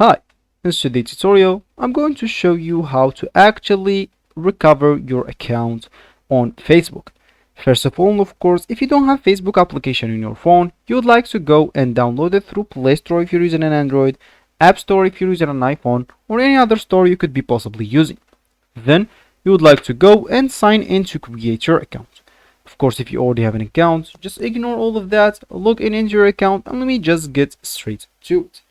Hi, in today's tutorial, I'm going to show you how to actually recover your account on Facebook. First of all, of course, if you don't have Facebook application in your phone, you would like to go and download it through Play Store if you're using an Android, App Store if you're using an iPhone, or any other store you could be possibly using. Then, you would like to go and sign in to create your account. Of course, if you already have an account, just ignore all of that, log in into your account, and let me just get straight to it.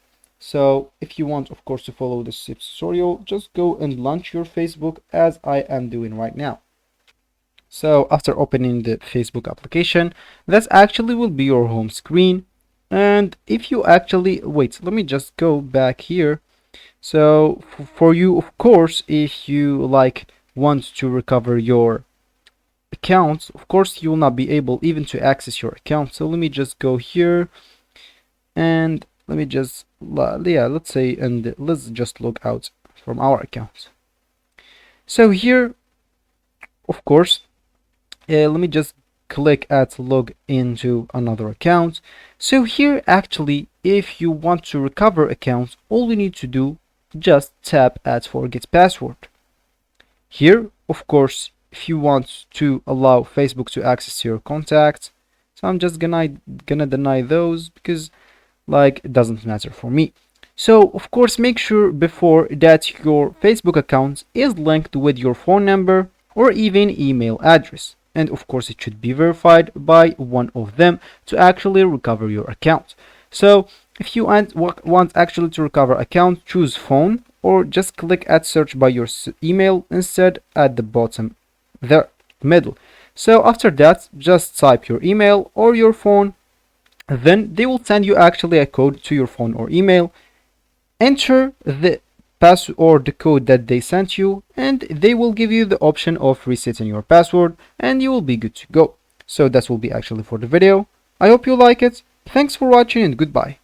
So if you want, of course, to follow this tutorial, just go and launch your Facebook as I am doing right now. So after opening the Facebook application, that actually will be your home screen. And if you actually, wait, let me just go back here. So for you, of course, if you want to recover your account, of course, you will not be able even to access your account. So let me just go here and let me just let's say, and let's just log out from our account. So here, of course, let me just click at log into another account. So here, actually, if you want to recover accounts, all you need to do, just tap at forget password. Here, of course, if you want to allow Facebook to access your contacts, so I'm just gonna deny those because it doesn't matter for me. So of course, make sure before that your Facebook account is linked with your phone number or even email address, and of course it should be verified by one of them to actually recover your account. So if you want actually to recover account, choose phone or just click at search by your email instead at the bottom there, middle. So after that, just type your email or your phone. Then they will send you actually a code to your phone or email. Enter the password or the code that they sent you, and they will give you the option of resetting your password, and you will be good to go. So that will be actually for the video. I hope you like it. Thanks for watching and goodbye.